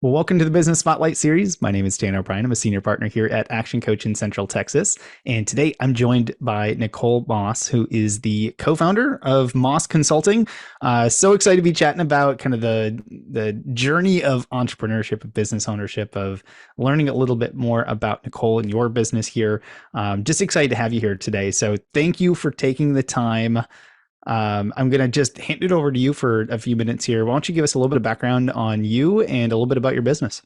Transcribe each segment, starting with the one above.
Well, welcome to the Business Spotlight series. My name is Tanner O'Brien. I'm a senior partner here at Action Coach in Central Texas. And today I'm joined by Nicole Moss, who is the co-founder of Moss Consulting. So excited to be chatting about kind of the journey of entrepreneurship, of business ownership, of learning a little bit more about Nicole and your business here. Just excited to have you here today. So thank you for taking the time. I'm going to just hand it over to you for a few minutes here. Why don't you give us a little bit of background on you and a little bit about your business?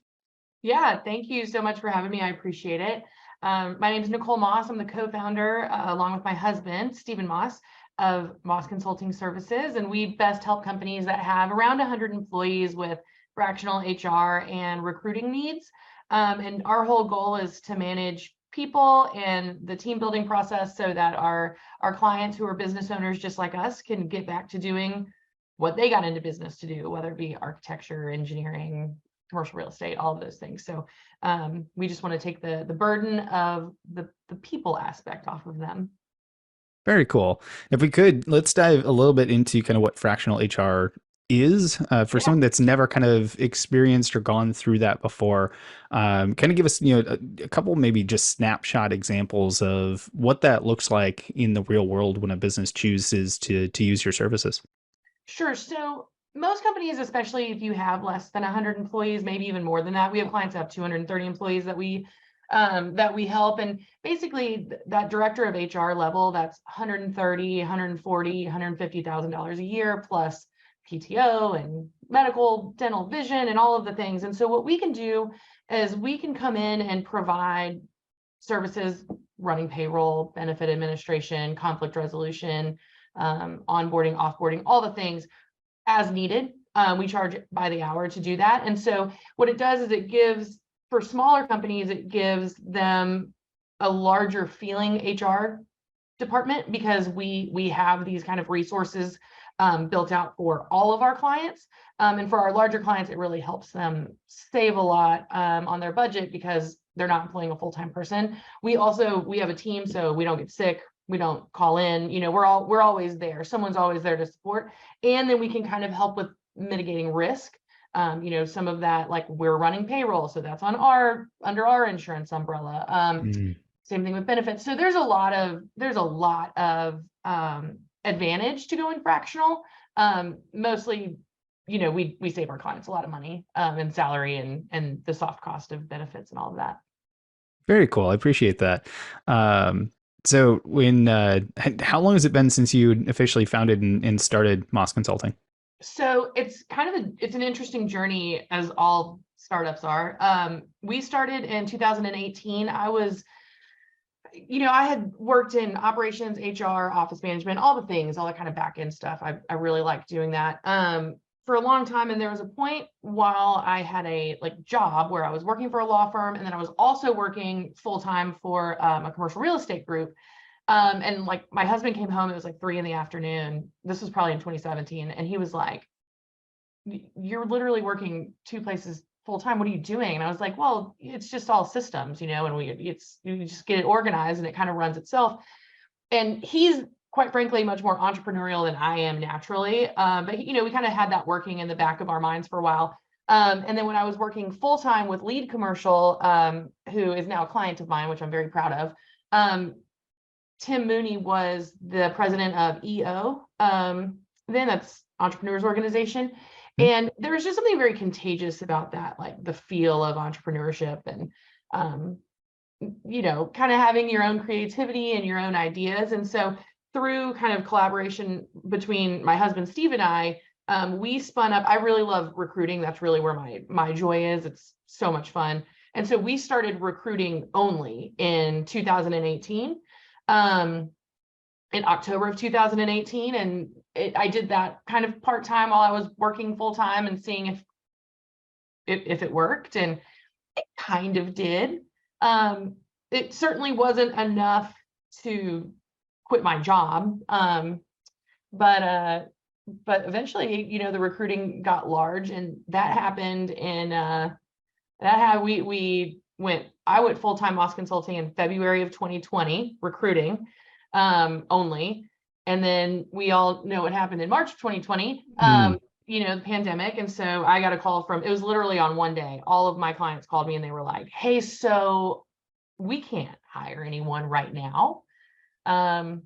Yeah, thank you so much for having me. I appreciate it. My name is Nicole Moss. I'm the co-founder, along with my husband, Stephen Moss, of Moss Consulting Services. And we best help companies that have around 100 employees with fractional HR and recruiting needs. And our whole goal is to manage people and the team building process so that our clients who are business owners just like us can get back to doing what they got into business to do, whether it be architecture, engineering, commercial real estate, all of those things. So we just want to take the burden of the people aspect off of them. Very cool. If we could, let's dive a little bit into kind of what fractional HR is for Yeah, someone that's never kind of experienced or gone through that before. Kind of give us, a couple maybe just snapshot examples of what that looks like in the real world when a business chooses to use your services. sure. So most companies, especially if you have less than 100 employees, maybe even more than that, we have clients that have 230 employees that we help. And basically that director of HR level, that's 130, 140, $150,000 a year plus PTO and medical, dental, vision, and all of the things. And so what we can do is we can come in and provide services, running payroll, benefit administration, conflict resolution, onboarding, offboarding, all the things as needed. We charge by the hour to do that. And so what it does is it gives, for smaller companies, it gives them a larger feeling HR department because we have these kind of resources built out for all of our clients. And for our larger clients, it really helps them save a lot on their budget because they're not employing a full-time person. We have a team, so we don't get sick. We don't call in, we're always there. Someone's always there to support. And then we can kind of help with mitigating risk. Some of that, like we're running payroll, so that's under our insurance umbrella. Mm. Same thing with benefits. So there's a lot of advantage to going fractional. Mostly, we save our clients a lot of money in salary and the soft cost of benefits and all of that. Very cool. I appreciate that. So how long has it been since you officially founded and started Moss Consulting? So it's it's an interesting journey, as all startups are. We started in 2018. I had worked in operations, HR, office management, all the things, all that kind of back end stuff. I really liked doing that for a long time. And there was a point while I had a job where I was working for a law firm, and then I was also working full time for a commercial real estate group. And my husband came home, it was 3 p.m. This was probably in 2017. And he was like, "You're literally working two places full time. What are you doing?" And I was like, "Well, it's just all systems, and you just get it organized and it kind of runs itself." And he's, quite frankly, much more entrepreneurial than I am naturally. But we kind of had that working in the back of our minds for a while. And then when I was working full time with Lead Commercial, who is now a client of mine, which I'm very proud of, Tim Mooney was the president of EO. Then that's Entrepreneurs Organization. And there was just something very contagious about that, like the feel of entrepreneurship and, kind of having your own creativity and your own ideas. And so through kind of collaboration between my husband, Steve, and I, we spun up. I really love recruiting. That's really where my joy is. It's so much fun. And so we started recruiting only in 2018. In October of 2018. And I did that kind of part-time while I was working full-time and seeing if it worked. And it kind of did. It certainly wasn't enough to quit my job. But eventually, the recruiting got large, and that happened in I went full-time Moss Consulting in February of 2020, recruiting only. And then we all know what happened in March of 2020. the pandemic. And so I got a call from, it was literally on one day, all of my clients called me and they were like, hey, so we can't hire anyone right now. And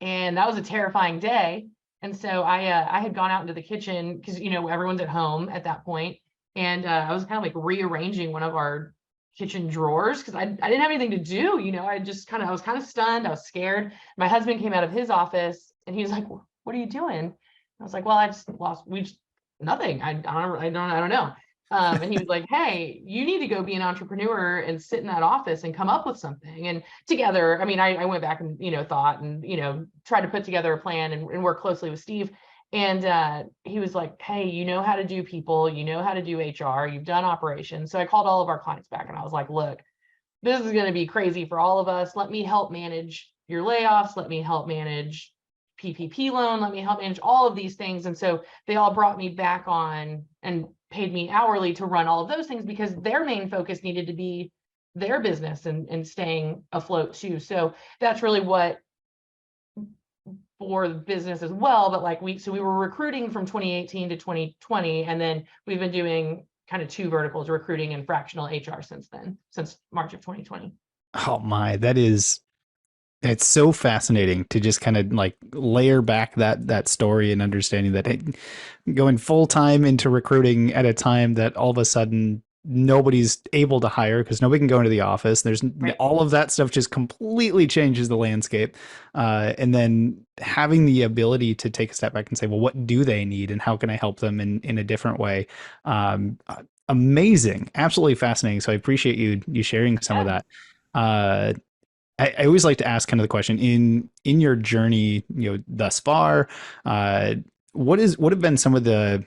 that was a terrifying day. And so I had gone out into the kitchen because, everyone's at home at that point. And I was kind of like rearranging one of our kitchen drawers because I didn't have anything to do. I was kind of stunned. I was scared. My husband came out of his office and he was like, what are you doing? I was like, well, I just lost, nothing. I don't know. And he was like, hey, you need to go be an entrepreneur and sit in that office and come up with something. And together, I went back and, thought and, tried to put together a plan and work closely with Steve. And he was like, hey, you know how to do people, you know how to do HR, you've done operations. So I called all of our clients back and I was like, look, this is going to be crazy for all of us. Let me help manage your layoffs. Let me help manage PPP loan. Let me help manage all of these things. And so they all brought me back on and paid me hourly to run all of those things because their main focus needed to be their business and staying afloat too. So that's really what for the business as well. But we were recruiting from 2018 to 2020. And then we've been doing kind of two verticals, recruiting and fractional HR since then, since March of 2020. Oh my, it's so fascinating to just kind of like layer back that story and understanding that, hey, going full time into recruiting at a time that all of a sudden nobody's able to hire because nobody can go into the office. There's Right. all of that stuff just completely changes the landscape. And then having the ability to take a step back and say, well, what do they need and how can I help them in a different way? Amazing, absolutely fascinating. So I appreciate you sharing some of Yeah. that. Uh, I always like to ask kind of the question in your journey, thus far, uh, what have been some of the,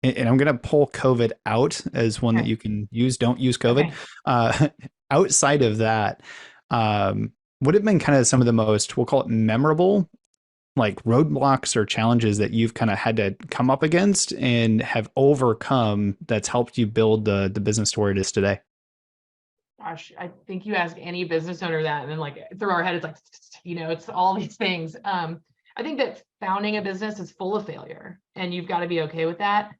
and I'm going to pull COVID out as one that Okay. you can use. Don't use COVID. Okay. Uh, outside of that, what have been kind of some of the most, we'll call it memorable, like roadblocks or challenges that you've kind of had to come up against and have overcome that's helped you build the business to where it is today? Gosh, I think you ask any business owner that, and then through our head, it's like, it's all these things. I think that founding a business is full of failure, and you've got to be okay with that.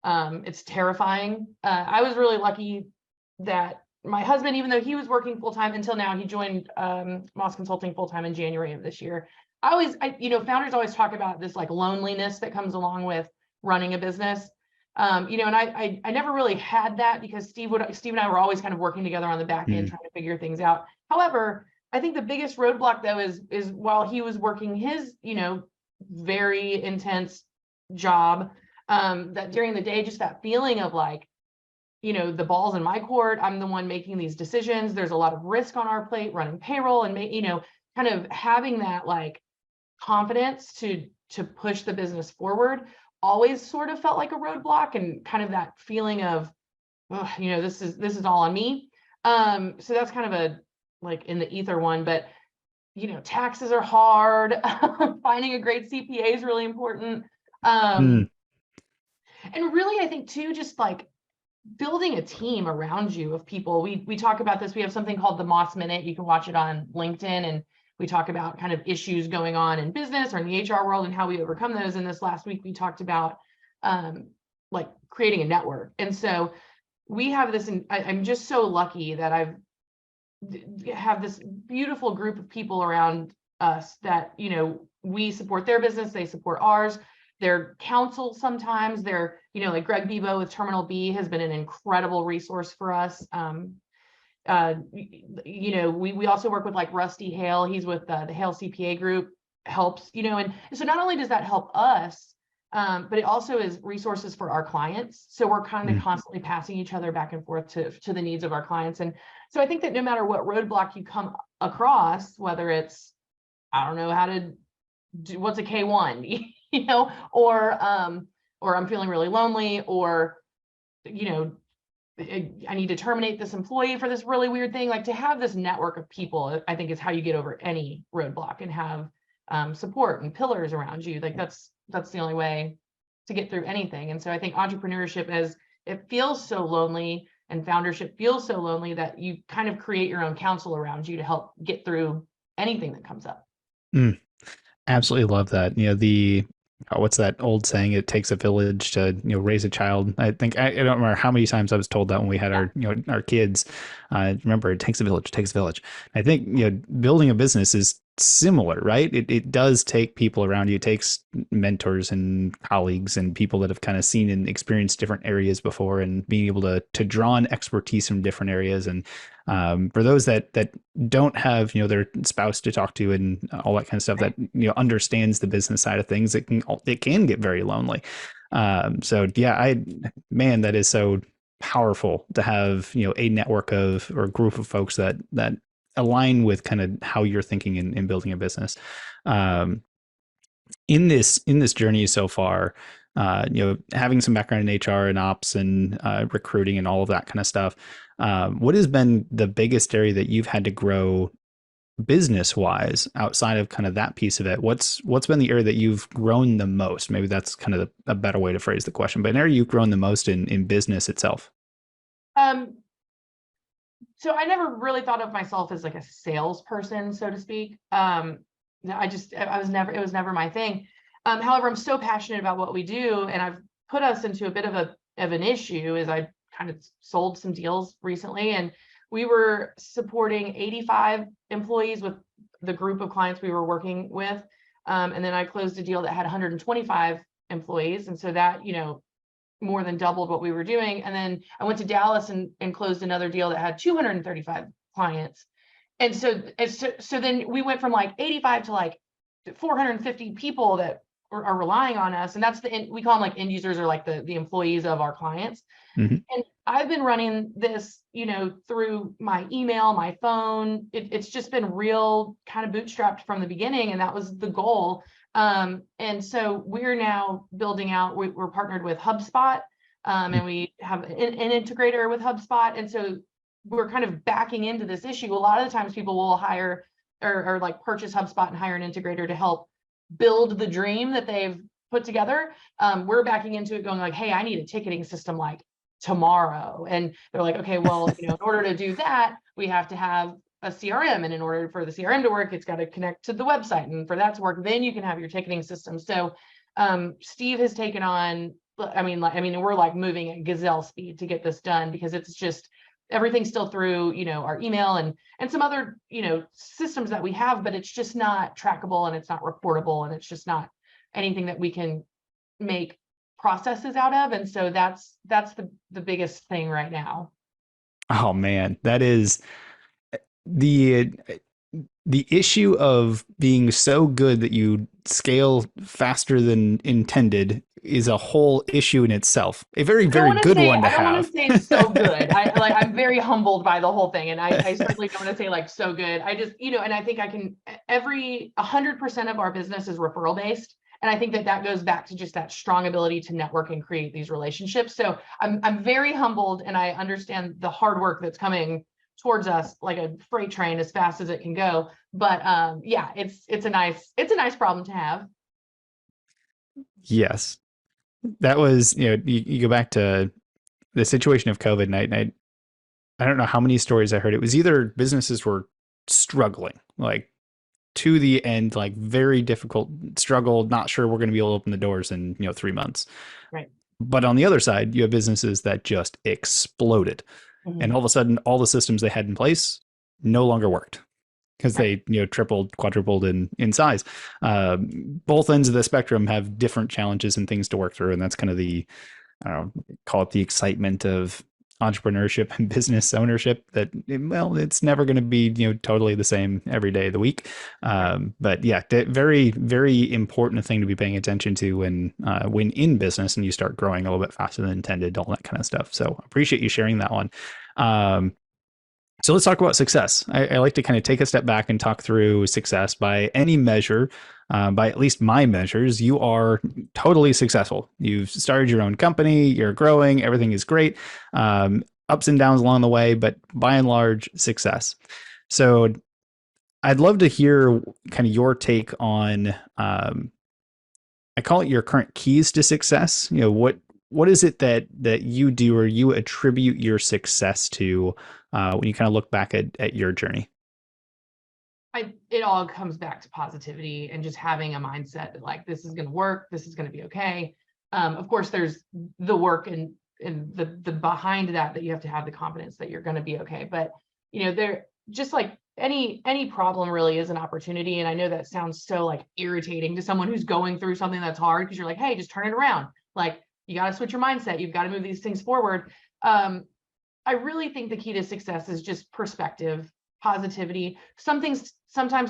It's terrifying. I was really lucky that my husband, even though he was working full time until now, he joined Moss Consulting full time in January of this year. Founders always talk about this loneliness that comes along with running a business. And I never really had that because Steve and I were always kind of working together on the back end, Mm, trying to figure things out. However, I think the biggest roadblock though is while he was working his, very intense job, that during the day, just that feeling of the ball's in my court. I'm the one making these decisions. There's a lot of risk on our plate, running payroll and kind of having that confidence to push the business forward always sort of felt like a roadblock and kind of that feeling of, oh, this is all on me. So that's kind of a in the ether one, but taxes are hard. Finding a great CPA is really important. mm, And really, I think too, just building a team around you of people. We talk about this. We have something called the Moss Minute. You can watch it on LinkedIn, and we talk about kind of issues going on in business or in the HR world and how we overcome those. And this last week, we talked about creating a network. And so we have this, and I'm just so lucky that have this beautiful group of people around us that, we support their business, they support ours. Their counsel sometimes, they're, like Greg Bebo with Terminal B has been an incredible resource for us. We also work with Rusty Hale. He's with the Hale CPA group, helps, and so not only does that help us, but it also is resources for our clients. So we're kind of mm, constantly passing each other back and forth to the needs of our clients. And so I think that no matter what roadblock you come across, whether it's, I don't know how to do, what's a K1, or I'm feeling really lonely, or, I need to terminate this employee for this really weird thing. To have this network of people, I think is how you get over any roadblock and have support and pillars around you. That's the only way to get through anything. And so I think entrepreneurship, as it feels so lonely, and foundership feels so lonely, that you kind of create your own council around you to help get through anything that comes up. mm. Absolutely love that. What's that old saying? It takes a village to raise a child. I think I don't remember how many times I was told that when we had Yeah. our our kids. Remember, it takes a village. It takes a village. I think building a business is similar, right? It does take people around you. It takes mentors and colleagues and people that have kind of seen and experienced different areas before, and being able to draw on expertise from different areas. And for those that don't have their spouse to talk to and all that kind of stuff, that Right. understands the business side of things, it can get very lonely. So yeah, man, that is so powerful to have a network of or a group of folks that align with kind of how you're thinking in building a business. Um, in this journey so far, having some background in HR and ops and recruiting and all of that kind of stuff, what has been the biggest area that you've had to grow business wise outside of kind of that piece of it? What's been the area that you've grown the most? Maybe that's kind of a better way to phrase the question, but an area you've grown the most in business itself. Um, so I never really thought of myself as like a salesperson, so to speak. No, I was never, it was never my thing. However, I'm so passionate about what we do, and I've put us into a bit of an issue as I kind of sold some deals recently, and we were supporting 85 employees with the group of clients we were working with. And then I closed a deal that had 125 employees. And so that, more than doubled what we were doing. And then I went to Dallas and closed another deal that had 235 clients. And so then we went from like 85 to like 450 people that are relying on us. And that's we call them like end users, or like the employees of our clients. Mm-hmm. And I've been running this, through my email, my phone. It's just been real kind of bootstrapped from the beginning. And that was the goal. And so we're now building out, we're partnered with HubSpot, and we have an integrator with HubSpot. And so we're kind of backing into this issue. A lot of the times people will hire or like purchase HubSpot and hire an integrator to help build the dream that they've put together. We're backing into it going like, hey, I need a ticketing system like tomorrow. And they're like, okay, well, in order to do that, we have to have a CRM. And in order for the CRM to work, it's got to connect to the website. And for that to work, then you can have your ticketing system. So Steve has taken on, we're like moving at gazelle speed to get this done, because it's just everything's still through, our email and some other, systems that we have, but it's just not trackable, and it's not reportable, and it's just not anything that we can make processes out of. And so that's the biggest thing right now. Oh man, that is the the issue of being so good that you scale faster than intended is a whole issue in itself. A very, very good one to I don't want to have. say so good. I'm very humbled by the whole thing. And I certainly don't want to say like so good. I just, and I think I can, 100% of our business is referral based. And I think that goes back to just that strong ability to network and create these relationships. So I'm very humbled, and I understand the hard work that's coming towards us like a freight train as fast as it can go. But yeah, it's a nice problem to have. Yes. That was, you go back to the situation of COVID, and I don't know how many stories I heard. It was either businesses were struggling, like to the end, like very difficult struggle, not sure we're going to be able to open the doors in, 3 months. Right. But on the other side, you have businesses that just exploded. And Mhm. all of a sudden, all the systems they had in place no longer worked because Right. they tripled, quadrupled in size. Both ends of the spectrum have different challenges and things to work through, and that's kind of the, I don't know, call it the excitement of entrepreneurship and business ownership. That, well, it's never going to be totally the same every day of the week. Right. But yeah, very, very important thing to be paying attention to when in business and you start growing a little bit faster than intended, all that kind of stuff. So appreciate you sharing that one. um, so let's talk about success. I like to kind of take a step back and talk through success by any measure. By at least my measures, you are totally successful. You've started your own company, you're growing, everything is great. Ups and downs along the way, but by and large, success. So I'd love to hear kind of your take on, I call it your current keys to success. What is it that you do or you attribute your success to when you kind of look back at your journey? it all comes back to positivity and just having a mindset that like, this is going to work. This is going to be okay. Of course, there's the work and the behind that you have to have the confidence that you're going to be okay. But, there just like any problem really is an opportunity. And I know that sounds so like irritating to someone who's going through something that's hard, because you're like, hey, just turn it around. Like, you got to switch your mindset. You've got to move these things forward. I really think the key to success is just perspective, positivity. Sometimes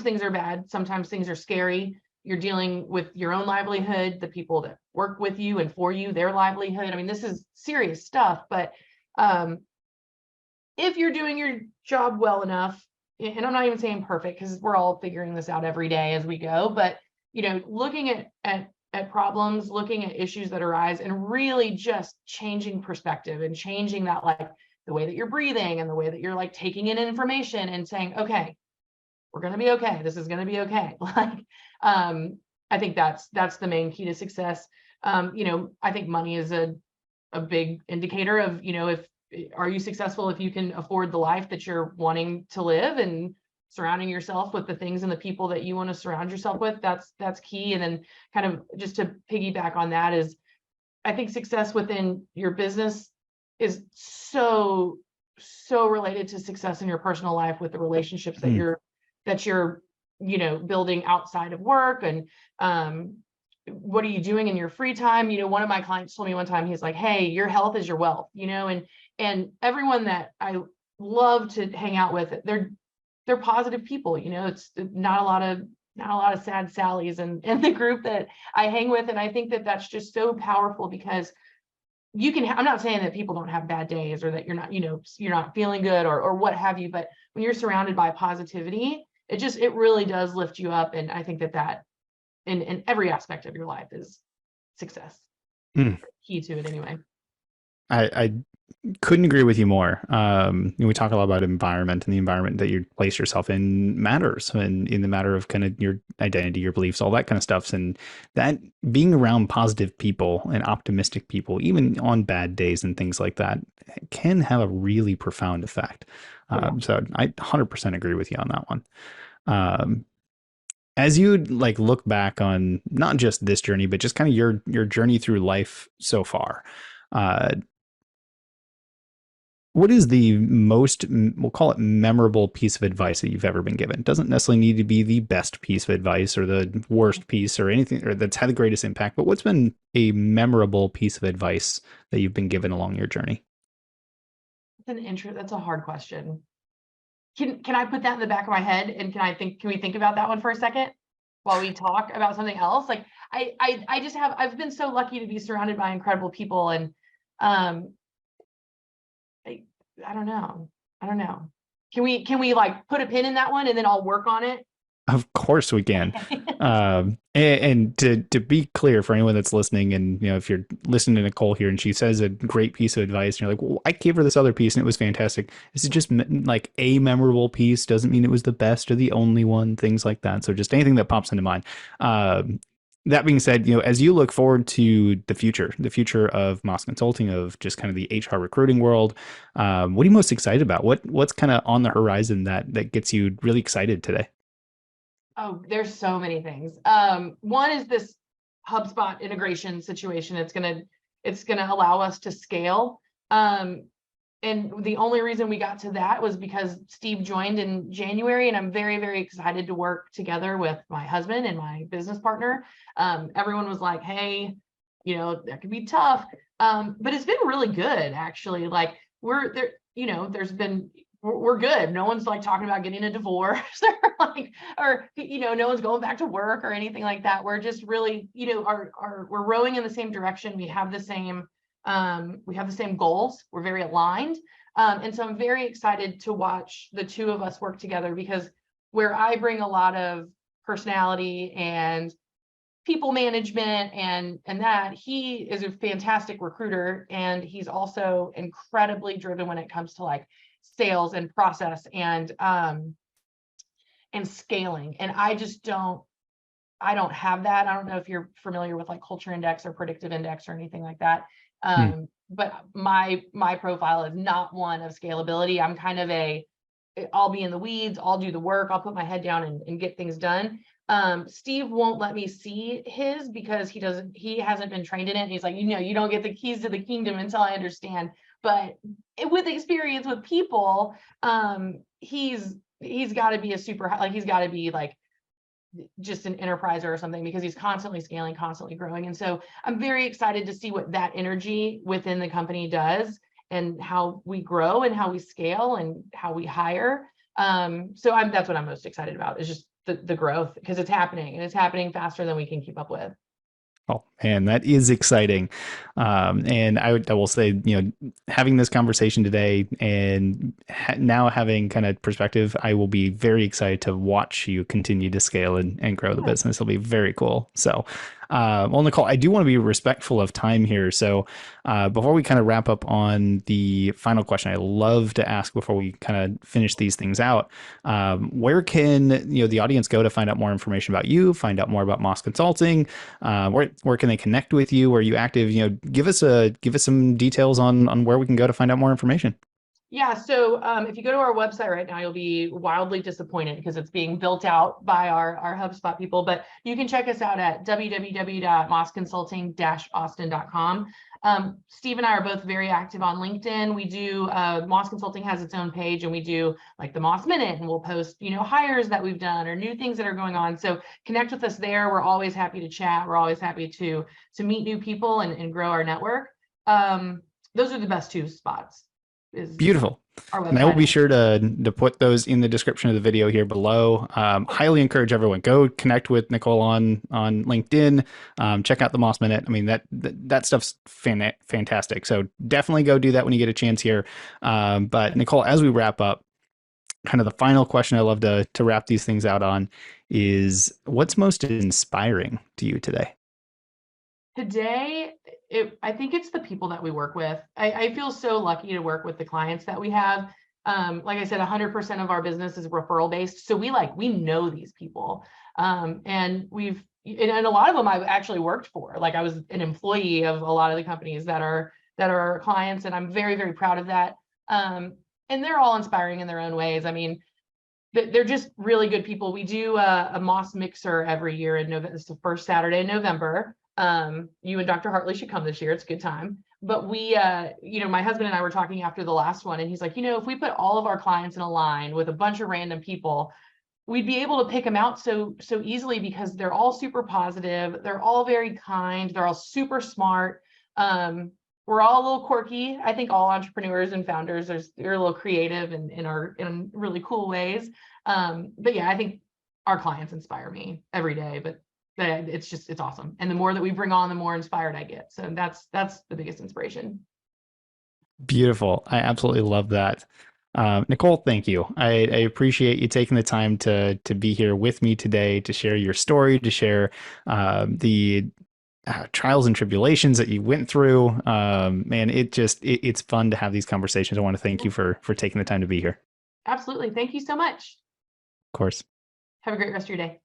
things are bad. Sometimes things are scary. You're dealing with your own livelihood, the people that work with you and for you, their livelihood. I mean, this is serious stuff, but if you're doing your job well enough, and I'm not even saying perfect, because we're all figuring this out every day as we go, but looking at problems, looking at issues that arise, and really just changing perspective and changing that, like the way that you're breathing and the way that you're like taking in information and saying, okay, we're going to be okay. This is going to be okay. Like, I think that's the main key to success. I think money is a big indicator of, if are you successful if you can afford the life that you're wanting to live, and surrounding yourself with the things and the people that you want to surround yourself with. That's key. And then kind of just to piggyback on that is, I think success within your business is so related to success in your personal life, with the relationships that you're building outside of work. And what are you doing in your free time? One of my clients told me one time, he's like, hey, your health is your wealth, and everyone that I love to hang out with, they're positive people. It's not a lot of sad Sallies in the group that I hang with. And I think that that's just so powerful, because I'm not saying that people don't have bad days, or that you're not feeling good, or what have you, but when you're surrounded by positivity, it really does lift you up. And I think that in every aspect of your life is success. Key to it anyway. I couldn't agree with you more. We talk a lot about environment, and the environment that you place yourself in matters, and in the matter of kind of your identity, your beliefs, all that kind of stuff. And that being around positive people and optimistic people, even on bad days and things like that, can have a really profound effect. So I 100% agree with you on that one. As you like look back on not just this journey, but just kind of your journey through life so far, what is the most, we'll call it, memorable piece of advice that you've ever been given? It doesn't necessarily need to be the best piece of advice or the worst piece or anything, or that's had the greatest impact, but what's been a memorable piece of advice that you've been given along your journey? That's a hard question. Can I put that in the back of my head, and can we think about that one for a second while we talk about something else? Like, I've been so lucky to be surrounded by incredible people, and I don't know. Can we like put a pin in that one, and then I'll work on it? Of course we can. And to be clear for anyone that's listening, and if you're listening to Nicole here and she says a great piece of advice, and you're like, well, I gave her this other piece and it was fantastic. This is just like a memorable piece. Doesn't mean it was the best or the only one, things like that. So just anything that pops into mind. That being said, as you look forward to the future of Moss Consulting, of just kind of the HR recruiting world, what are you most excited about? What's kind of on the horizon that gets you really excited today? Oh, there's so many things. One is this HubSpot integration situation. It's gonna allow us to scale. And the only reason we got to that was because Steve joined in January, and I'm very, very excited to work together with my husband and my business partner. Everyone was like, hey, that could be tough. But it's been really good, actually. Like, we're there, we're good. No one's like talking about getting a divorce or no one's going back to work or anything like that. We're just really, we're rowing in the same direction. We have the same goals. We're very aligned. And so I'm very excited to watch the two of us work together, because where I bring a lot of personality and people management and that, he is a fantastic recruiter, and he's also incredibly driven when it comes to like sales and process and scaling. And I don't have that. I don't know if you're familiar with like culture index or predictive index or anything like that. But my profile is not one of scalability. I'm kind of I'll be in the weeds, I'll do the work, I'll put my head down and get things done. Steve won't let me see his because he hasn't been trained in it. And he's like, you don't get the keys to the kingdom until I understand. But with experience with people, he's got to be he's got to be like just an enterpriser or something, because he's constantly scaling, constantly growing. And so I'm very excited to see what that energy within the company does, and how we grow and how we scale and how we hire. That's what I'm most excited about, is just the growth, because it's happening, and it's happening faster than we can keep up with. Oh man, that is exciting. And I will say, having this conversation today and now having kind of perspective, I will be very excited to watch you continue to scale and grow the Yeah. business. It'll be very cool. So, well, Nicole, I do want to be respectful of time here. So, before we kind of wrap up on the final question, I love to ask before we kind of finish these things out, where can, the audience go to find out more information about you, find out more about Moss Consulting? Where can they connect with you? Are you active? Give us some details on where we can go to find out more information. Yeah, so if you go to our website right now, you'll be wildly disappointed because it's being built out by our HubSpot people. But you can check us out at www.mossconsulting-austin.com. Steve and I are both very active on LinkedIn. We do, Moss Consulting has its own page, and we do like the Moss Minute, and we'll post, hires that we've done or new things that are going on. So connect with us there. We're always happy to chat. We're always happy to meet new people and grow our network. Those are the best two spots. Beautiful. Our And I will be website. sure to put those in the description of the video here below. Highly encourage everyone, go connect with Nicole on LinkedIn. Check out the Moss Minute. I mean, that stuff's fantastic. So definitely go do that when you get a chance here. But Nicole, as we wrap up, kind of the final question I love to wrap these things out on is, what's most inspiring to you today? Today, I think it's the people that we work with. I feel so lucky to work with the clients that we have. Like I said, 100% of our business is referral based. So we know these people. And a lot of them I've actually worked for. Like, I was an employee of a lot of the companies that are our clients, and I'm very, very proud of that. And they're all inspiring in their own ways. I mean, they're just really good people. We do a Moss Mixer every year in November. It's the first Saturday in November. You and Dr. Hartley should come this year. It's a good time. But we, my husband and I were talking after the last one, and he's like, if we put all of our clients in a line with a bunch of random people, we'd be able to pick them out so easily, because they're all super positive. They're all very kind. They're all super smart. We're all a little quirky. I think all entrepreneurs and founders they're a little creative in really cool ways. But yeah, I think our clients inspire me every day. But it's awesome. And the more that we bring on, the more inspired I get. So that's the biggest inspiration. Beautiful. I absolutely love that. Nicole, thank you. I appreciate you taking the time to be here with me today, to share your story, to share the trials and tribulations that you went through. Man, it's fun to have these conversations. I want to thank you for taking the time to be here. Absolutely. Thank you so much. Of course. Have a great rest of your day.